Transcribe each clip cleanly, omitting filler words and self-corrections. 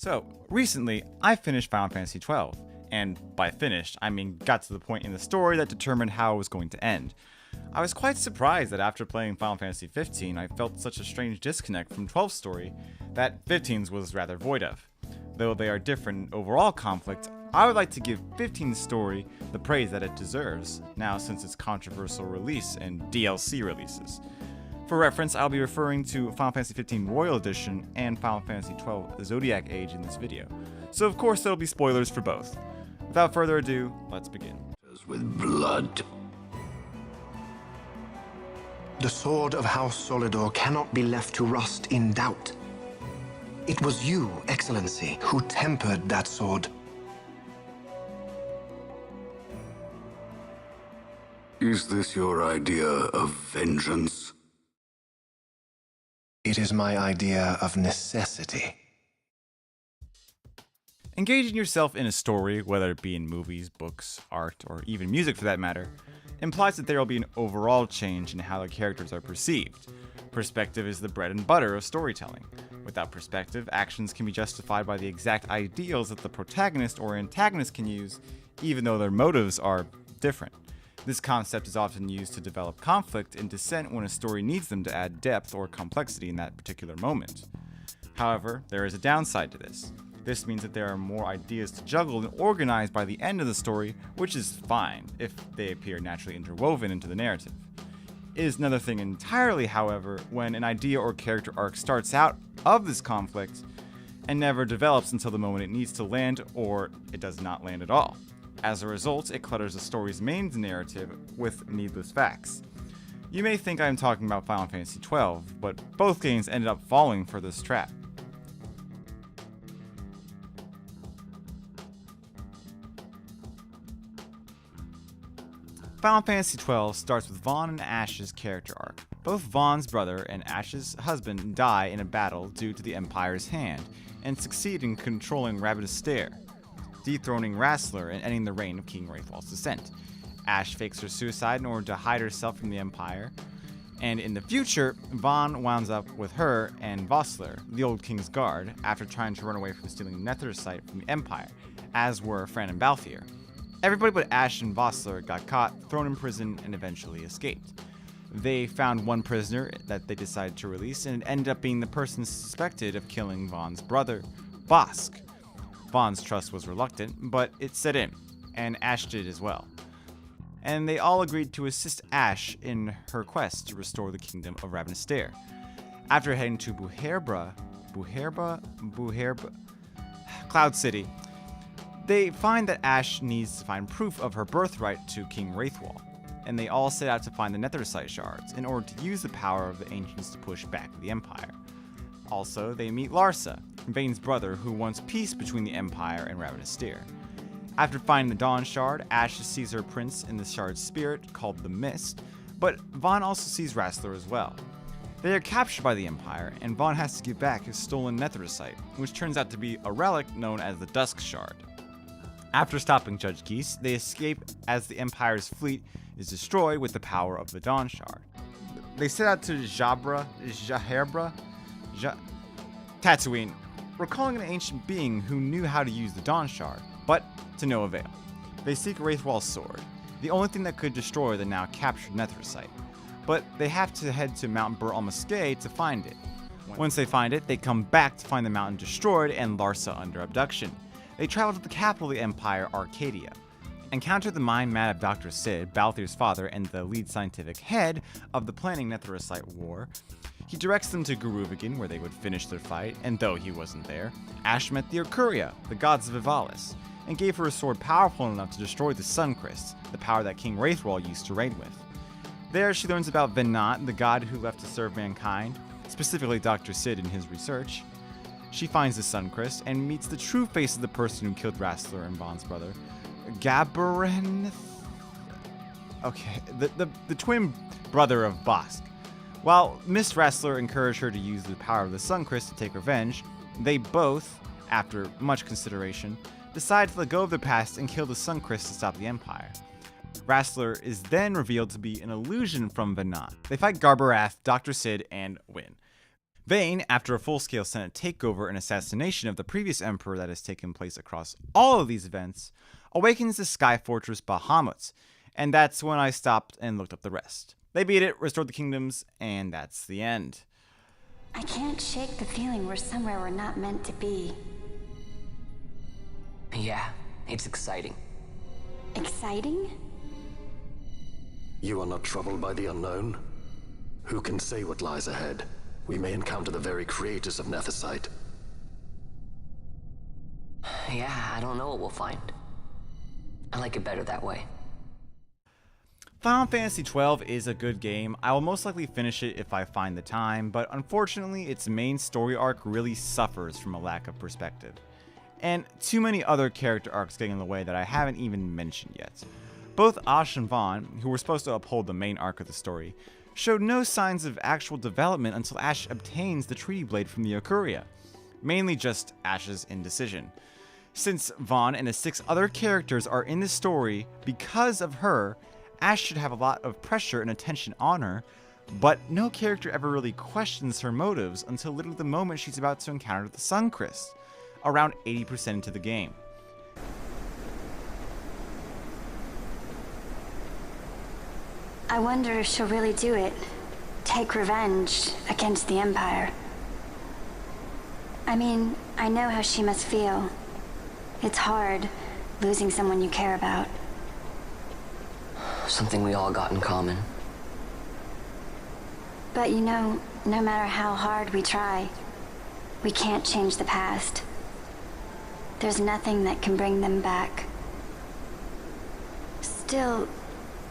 So, recently, I finished Final Fantasy XII, and by finished, I mean got to the point in the story that determined how it was going to end. I was quite surprised that after playing Final Fantasy XV, I felt such a strange disconnect from 12's story that 15's was rather void of. Though they are different in overall conflict, I would like to give 15's story the praise that it deserves, now since its controversial release and DLC releases. For reference, I'll be referring to Final Fantasy XV Royal Edition and Final Fantasy XII Zodiac Age in this video, so of course there'll be spoilers for both. Without further ado, let's begin. With blood. The sword of House Solidor cannot be left to rust in doubt. It was you, Excellency, who tempered that sword. Is this your idea of vengeance? It is my idea of necessity. Engaging yourself in a story, whether it be in movies, books, art, or even music for that matter, implies that there will be an overall change in how the characters are perceived. Perspective is the bread and butter of storytelling. Without perspective, actions can be justified by the exact ideals that the protagonist or antagonist can use, even though their motives are different. This concept is often used to develop conflict and dissent when a story needs them to add depth or complexity in that particular moment. However, there is a downside to this. This means that there are more ideas to juggle and organize by the end of the story, which is fine if they appear naturally interwoven into the narrative. It is another thing entirely, however, when an idea or character arc starts out of this conflict and never develops until the moment it needs to land, or it does not land at all. As a result, it clutters the story's main narrative with needless facts. You may think I am talking about Final Fantasy XII, but both games ended up falling for this trap. Final Fantasy XII starts with Vaughn and Ash's character arc. Both Vaughn's brother and Ash's husband die in a battle due to the Empire's hand, and succeed in controlling Ravenous, dethroning Rassler and ending the reign of King Wraithwall's descent. Ash fakes her suicide in order to hide herself from the Empire, and in the future, Vaughn winds up with her and Vossler, the old King's Guard, after trying to run away from stealing Nethersight from the Empire, as were Fran and Balthier. Everybody but Ash and Vossler got caught, thrown in prison, and eventually escaped. They found one prisoner that they decided to release, and it ended up being the person suspected of killing Vaughn's brother, Bosk. Vaughn's trust was reluctant, but it set in, and Ash did as well. And they all agreed to assist Ash in her quest to restore the kingdom of Ravenous. After heading to Cloud City, they find that Ash needs to find proof of her birthright to King Wraithwall, and they all set out to find the Nethersight shards in order to use the power of the Ancients to push back the Empire. Also, they meet Larsa, Vane's brother, who wants peace between the Empire and Ravenous. After finding the Dawn Shard, Ash sees her prince in the shard's spirit, called the Mist, but Vaughn also sees Rassler as well. They are captured by the Empire, and Vaughn has to give back his stolen Nethersight, which turns out to be a relic known as the Dusk Shard. After stopping Judge Geese, they escape as the Empire's fleet is destroyed with the power of the Dawn Shard. They set out to Tatooine, recalling an ancient being who knew how to use the Dawn Shard, but to no avail. They seek Wraithwall's sword, the only thing that could destroy the now captured Nethersight, but they have to head to Mount Bur Almascae to find it. Once they find it, they come back to find the mountain destroyed and Larsa under abduction. They travel to the capital of the Empire, Arcadia, encounter the mind-mad of Dr. Cid, Balthier's father and the lead scientific head of the planning Nethersight War. He directs them to Garuvigan, where they would finish their fight, and though he wasn't there, Ash met the Urkuria, the gods of Ivalis, and gave her a sword powerful enough to destroy the Suncrest, the power that King Wraithwall used to reign with. There, she learns about Venat, the god who left to serve mankind, specifically Dr. Cid in his research. She finds the Suncrest and meets the true face of the person who killed Rassler and Vaughn's brother, Gabarenth. Okay, the twin brother of Bosk. While Miss Rassler encouraged her to use the power of the Suncrest to take revenge, they both, after much consideration, decide to let go of their past and kill the Suncrest to stop the Empire. Rassler is then revealed to be an illusion from Venat. They fight Garbarath, Dr. Cid, and win. Vayne, after a full-scale Senate takeover and assassination of the previous emperor that has taken place across all of these events, awakens the Sky Fortress Bahamut, and that's when I stopped and looked up the rest. They beat it, restored the kingdoms, and that's the end. I can't shake the feeling we're somewhere we're not meant to be. Yeah, it's exciting. Exciting? You are not troubled by the unknown? Who can say what lies ahead? We may encounter the very creators of Nethersite. Yeah, I don't know what we'll find. I like it better that way. Final Fantasy XII is a good game. I will most likely finish it if I find the time, but unfortunately its main story arc really suffers from a lack of perspective. And too many other character arcs getting in the way that I haven't even mentioned yet. Both Ash and Vaughn, who were supposed to uphold the main arc of the story, showed no signs of actual development until Ash obtains the Treaty Blade from the Okuria, mainly just Ash's indecision. Since Vaughn and the 6 other characters are in the story because of her, Ash should have a lot of pressure and attention on her, but no character ever really questions her motives until literally the moment she's about to encounter the Suncrest, around 80% into the game. I wonder if she'll really do it. Take revenge against the Empire. I mean, I know how she must feel. It's hard, losing someone you care about. Something we all got in common. But you know, no matter how hard we try, we can't change the past. There's nothing that can bring them back. Still,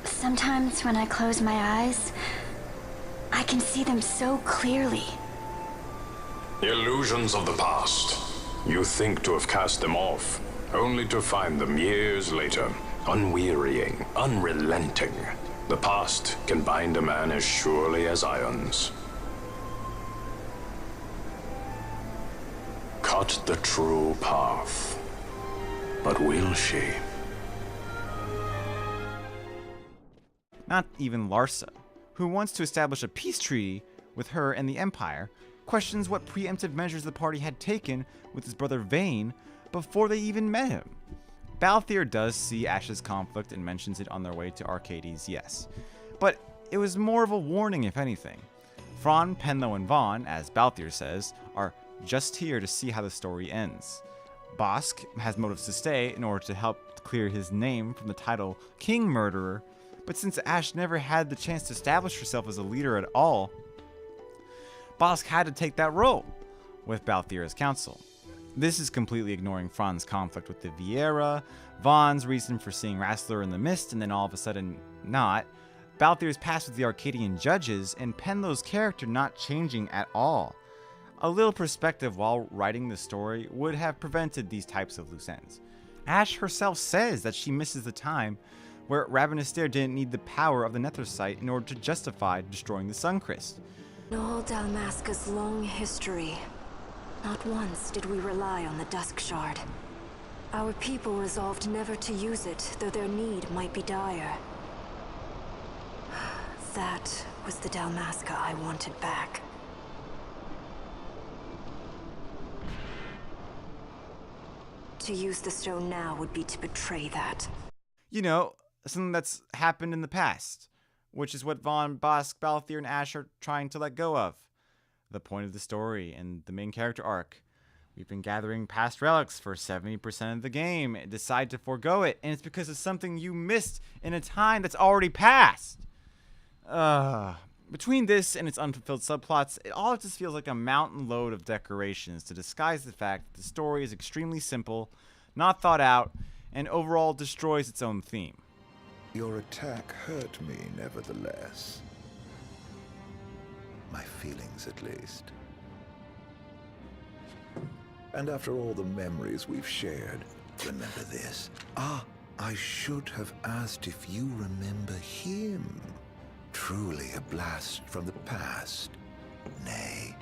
sometimes when I close my eyes, I can see them so clearly. Illusions of the past. You think to have cast them off, only to find them years later, unwearying, unrelenting. The past can bind a man as surely as irons. Cut the true path. But will she? Not even Larsa, who wants to establish a peace treaty with her and the Empire, questions what preemptive measures the party had taken with his brother Vayne before they even met him. Balthier does see Ash's conflict and mentions it on their way to Arcades, yes. But it was more of a warning, if anything. Fran, Penlo, and Vaughn, as Balthier says, are just here to see how the story ends. Bosk has motives to stay in order to help clear his name from the title King Murderer, but since Ash never had the chance to establish herself as a leader at all, Bosk had to take that role, with Balthier as counsel. This is completely ignoring Fran's conflict with the Viera, Vaughn's reason for seeing Rassler in the mist and then all of a sudden not, Balthier's past with the Arcadian judges, and Penlo's character not changing at all. A little perspective while writing the story would have prevented these types of loose ends. Ash herself says that she misses the time where Ravenister didn't need the power of the Nethersite in order to justify destroying the Suncrest. In all Dalmasca's long history, not once did we rely on the Dusk Shard. Our people resolved never to use it, though their need might be dire. That was the Dalmasca I wanted back. To use the stone now would be to betray that. You know, something that's happened in the past, which is what Vaughn, Bosk, Balthier, and Ash are trying to let go of. The point of the story and the main character arc. We've been gathering past relics for 70% of the game and decide to forego it, and it's because of something you missed in a time that's already passed. Between this and its unfulfilled subplots, it all just feels like a mountain load of decorations to disguise the fact that the story is extremely simple, not thought out, and overall destroys its own theme. Your attack hurt me, nevertheless. My feelings, at least. And after all the memories we've shared, remember this. I should have asked if you remember him. Truly a blast from the past. Nay.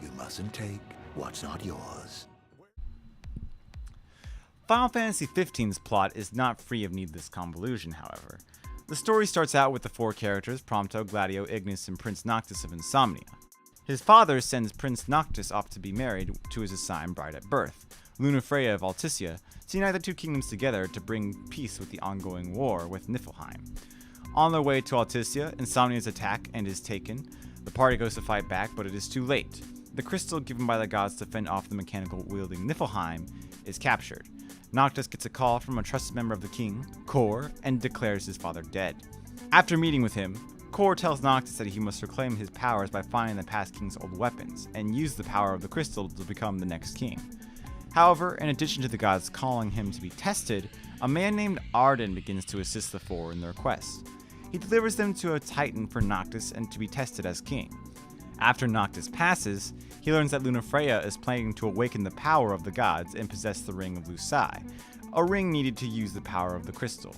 You mustn't take what's not yours. Final Fantasy XV's plot is not free of needless convolution, however. The story starts out with the 4 characters, Prompto, Gladio, Ignis, and Prince Noctis of Insomnia. His father sends Prince Noctis off to be married to his assigned bride at birth, Lunafreya of Alticia, to unite the 2 kingdoms together to bring peace with the ongoing war with Niflheim. On their way to Alticia, Insomnia is attacked and is taken. The party goes to fight back, but it is too late. The crystal given by the gods to fend off the mechanical-wielding Niflheim is captured. Noctis gets a call from a trusted member of the king, Kor, and declares his father dead. After meeting with him, Kor tells Noctis that he must reclaim his powers by finding the past king's old weapons, and use the power of the crystal to become the next king. However, in addition to the gods calling him to be tested, a man named Arden begins to assist the 4 in their quest. He delivers them to a titan for Noctis and to be tested as king. After Noctis passes, he learns that Lunafreya is planning to awaken the power of the gods and possess the Ring of Lusai, a ring needed to use the power of the crystal.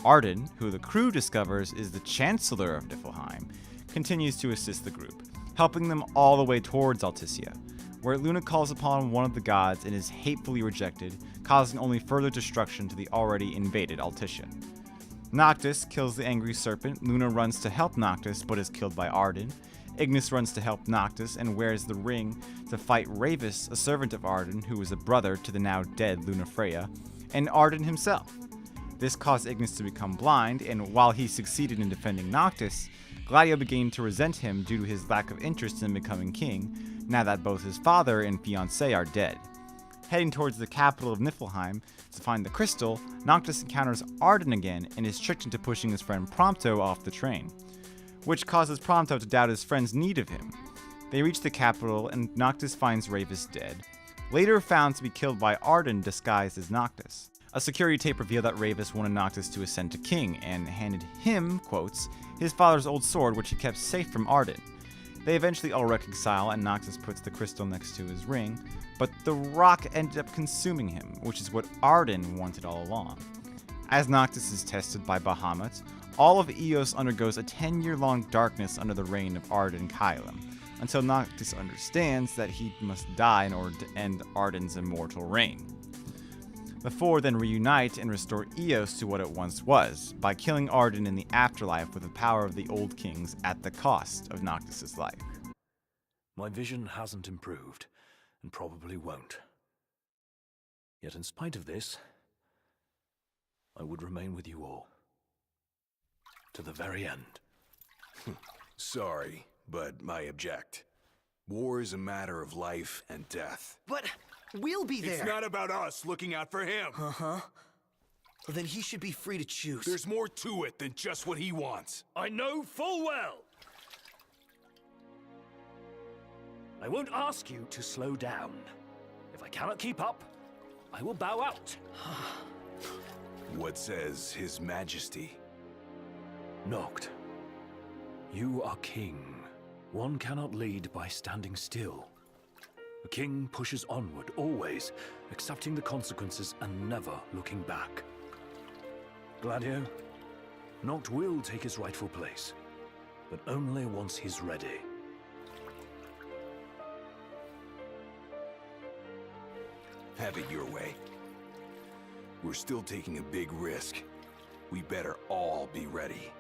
Arden, who the crew discovers is the Chancellor of Niflheim, continues to assist the group, helping them all the way towards Alticia, where Luna calls upon one of the gods and is hatefully rejected, causing only further destruction to the already invaded Alticia. Noctis kills the angry serpent. Luna runs to help Noctis but is killed by Arden. Ignis runs to help Noctis and wears the ring to fight Ravis, a servant of Arden who was a brother to the now dead Lunafreya, and Arden himself. This caused Ignis to become blind, and while he succeeded in defending Noctis, Gladio began to resent him due to his lack of interest in becoming king, now that both his father and fiancé are dead. Heading towards the capital of Niflheim to find the crystal, Noctis encounters Arden again and is tricked into pushing his friend Prompto off the train, which causes Prompto to doubt his friend's need of him. They reach the capital and Noctis finds Ravis dead, later found to be killed by Arden disguised as Noctis. A security tape revealed that Ravis wanted Noctis to ascend to king and handed him, quotes, his father's old sword which he kept safe from Arden. They eventually all reconcile and Noctis puts the crystal next to his ring, but the rock ended up consuming him, which is what Arden wanted all along. As Noctis is tested by Bahamut, all of Eos undergoes a 10-year-long darkness under the reign of Arden Kylum, until Noctis understands that he must die in order to end Arden's immortal reign. The 4 then reunite and restore Eos to what it once was, by killing Arden in the afterlife with the power of the old kings at the cost of Noctis' life. My vision hasn't improved, and probably won't. Yet in spite of this, I would remain with you all. To the very end. Sorry, but I object. War is a matter of life and death. But we'll be there. It's not about us looking out for him. Uh-huh. Well, then he should be free to choose. There's more to it than just what he wants. I know full well. I won't ask you to slow down. If I cannot keep up, I will bow out. What says His Majesty? Noct, you are king. One cannot lead by standing still. A king pushes onward, always accepting the consequences and never looking back. Gladio, Noct will take his rightful place, but only once he's ready. Have it your way. We're still taking a big risk. We better all be ready.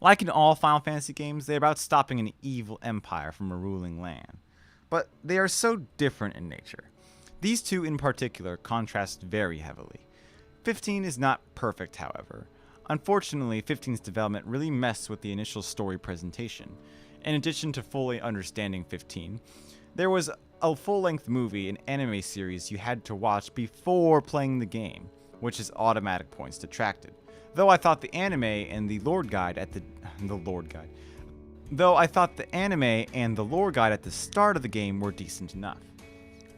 Like in all Final Fantasy games, they're about stopping an evil empire from a ruling land. But they are so different in nature. These two in particular contrast very heavily. 15 is not perfect, however. Unfortunately, 15's development really messed with the initial story presentation. In addition to fully understanding 15, there was a full-length movie and anime series you had to watch before playing the game, which is automatic points detracted. Though I thought the anime and the lore guide at the start of the game were decent enough.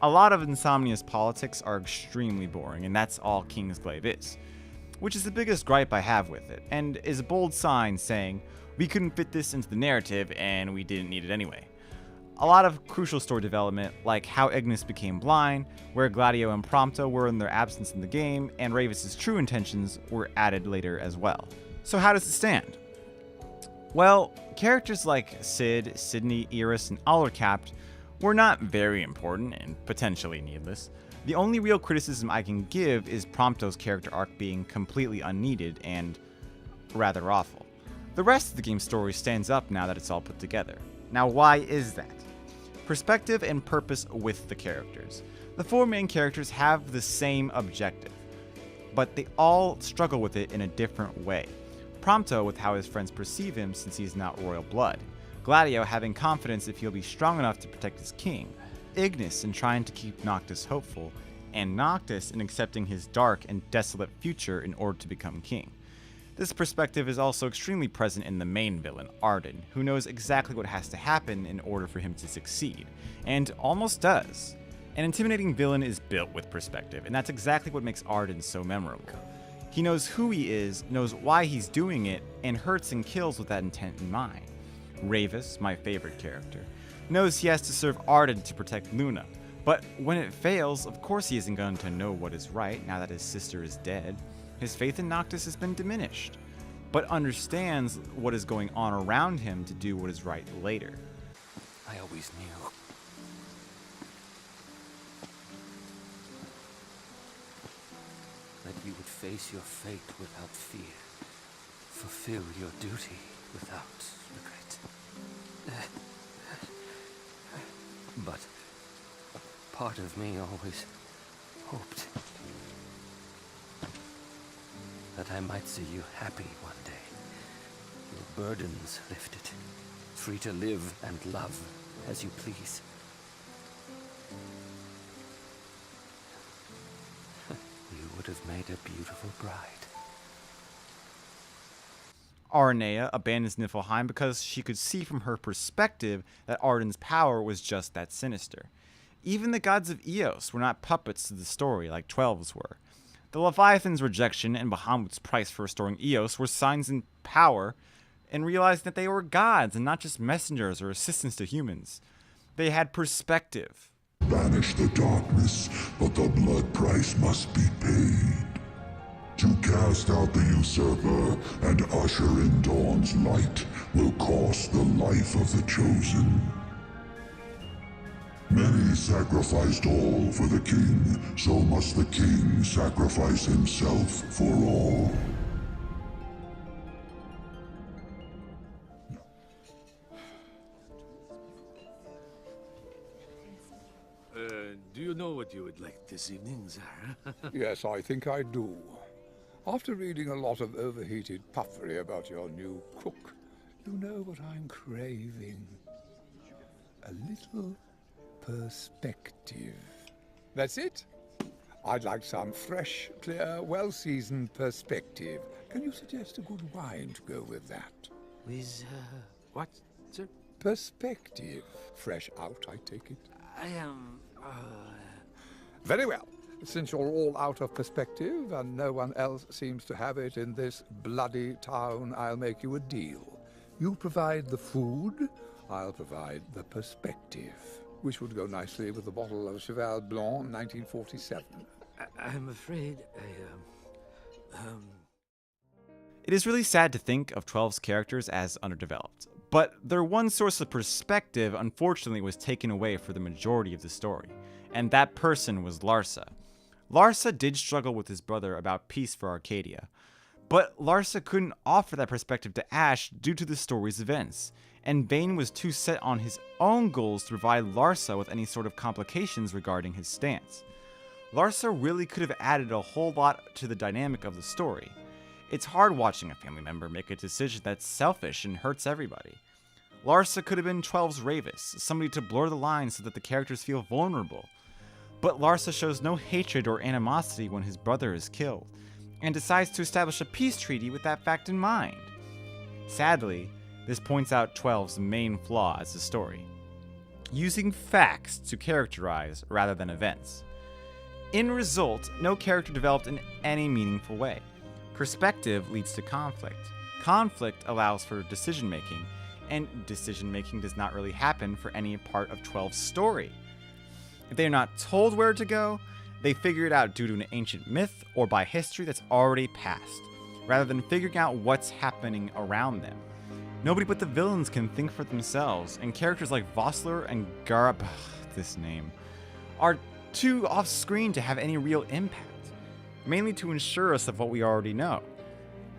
A lot of Insomnia's politics are extremely boring, and that's all Kingsglaive is, which is the biggest gripe I have with it, and is a bold sign saying, we couldn't fit this into the narrative and we didn't need it anyway. A lot of crucial story development, like how Ignis became blind, where Gladio and Prompto were in their absence in the game, and Ravis' true intentions were added later as well. So how does it stand? Well, characters like Cid, Sydney, Iris, and Allercapt were not very important and potentially needless. The only real criticism I can give is Prompto's character arc being completely unneeded and rather awful. The rest of the game's story stands up now that it's all put together. Now, why is that? Perspective and purpose with the characters. The four main characters have the same objective, but they all struggle with it in a different way. Prompto with how his friends perceive him since he's not royal blood. Gladio having confidence if he'll be strong enough to protect his king. Ignis in trying to keep Noctis hopeful, and Noctis in accepting his dark and desolate future in order to become king. This perspective is also extremely present in the main villain, Arden, who knows exactly what has to happen in order for him to succeed, and almost does. An intimidating villain is built with perspective, and that's exactly what makes Arden so memorable. He knows who he is, knows why he's doing it, and hurts and kills with that intent in mind. Ravis, my favorite character, knows he has to serve Arden to protect Luna, but when it fails, of course he isn't going to know what is right now that his sister is dead. His faith in Noctis has been diminished, but understands what is going on around him to do what is right later. I always knew. That you would face your fate without fear, fulfill your duty without regret. But part of me always hoped that I might see you happy one day, your burdens lifted, free to live and love as you please. You would have made a beautiful bride. Aranea abandons Niflheim because she could see from her perspective that Arden's power was just that sinister. Even the gods of Eos were not puppets to the story like 12's were. The Leviathan's rejection and Bahamut's price for restoring Eos were signs in power and realized that they were gods and not just messengers or assistants to humans. They had perspective. Banish the darkness, but the blood price must be paid. To cast out the usurper and usher in dawn's light will cost the life of the chosen. Many sacrificed all for the king, so must the king sacrifice himself for all. Do you know what you would like this evening, Zara? Yes, I think I do. After reading a lot of overheated puffery about your new cook, you know what I'm craving. A little perspective. That's it. I'd like some fresh, clear, well-seasoned perspective. Can you suggest a good wine to go with that? With, what, sir? Perspective. Fresh out, I take it. I am, Very well. Since you're all out of perspective and no one else seems to have it in this bloody town, I'll make you a deal. You provide the food, I'll provide the perspective, which would go nicely with a bottle of Cheval Blanc 1947. I'm afraid It is really sad to think of 12's characters as underdeveloped, but their one source of perspective unfortunately was taken away for the majority of the story, and that person was Larsa. Larsa did struggle with his brother about peace for Arcadia, but Larsa couldn't offer that perspective to Ash due to the story's events, and Bane was too set on his own goals to provide Larsa with any sort of complications regarding his stance. Larsa really could have added a whole lot to the dynamic of the story. It's hard watching a family member make a decision that's selfish and hurts everybody. Larsa could have been 12's Ravis, somebody to blur the lines so that the characters feel vulnerable. But Larsa shows no hatred or animosity when his brother is killed, and decides to establish a peace treaty with that fact in mind. Sadly, this points out 12's main flaw as a story: using facts to characterize rather than events. In result, no character developed in any meaningful way. Perspective leads to conflict. Conflict allows for decision-making, and decision-making does not really happen for any part of 12's story. If they are not told where to go, they figure it out due to an ancient myth or by history that's already passed, rather than figuring out what's happening around them. Nobody but the villains can think for themselves, and characters like Vossler and Garab, this name, are too off-screen to have any real impact, mainly to ensure us of what we already know.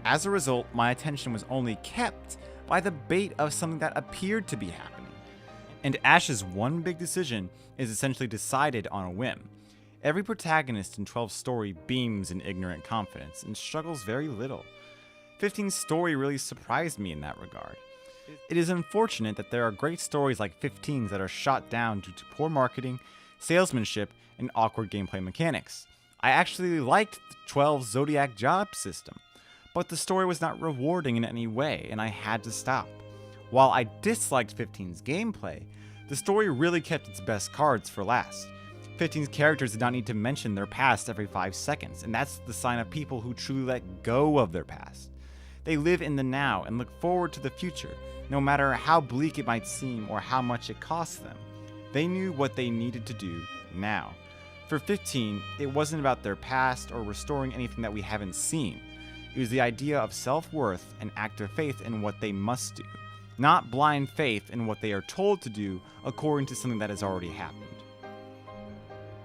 As a result, my attention was only kept by the bait of something that appeared to be happening. And Ash's one big decision is essentially decided on a whim. Every protagonist in 12's story beams in ignorant confidence and struggles very little. 15's story really surprised me in that regard. It is unfortunate that there are great stories like 15's that are shot down due to poor marketing, salesmanship, and awkward gameplay mechanics. I actually liked the 12's Zodiac job system, but the story was not rewarding in any way, and I had to stop. While I disliked 15's gameplay, the story really kept its best cards for last. 15's characters did not need to mention their past every 5 seconds, and that's the sign of people who truly let go of their past. They live in the now and look forward to the future, no matter how bleak it might seem or how much it costs them. They knew what they needed to do now. For 15, it wasn't about their past or restoring anything that we haven't seen. It was the idea of self-worth and active faith in what they must do, not blind faith in what they are told to do according to something that has already happened.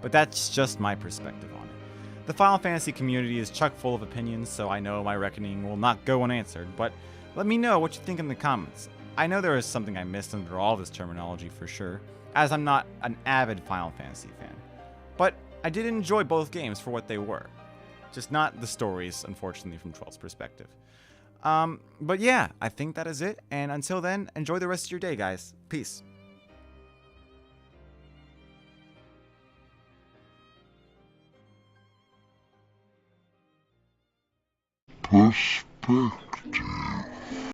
But that's just my perspective on it. The Final Fantasy community is chock full of opinions, so I know my reckoning will not go unanswered, but let me know what you think in the comments. I know there is something I missed under all this terminology for sure, as I'm not an avid Final Fantasy fan. But I did enjoy both games for what they were. Just not the stories, unfortunately, from 12's perspective. But yeah, I think that is it, and until then, enjoy the rest of your day, guys. Peace. Perspective.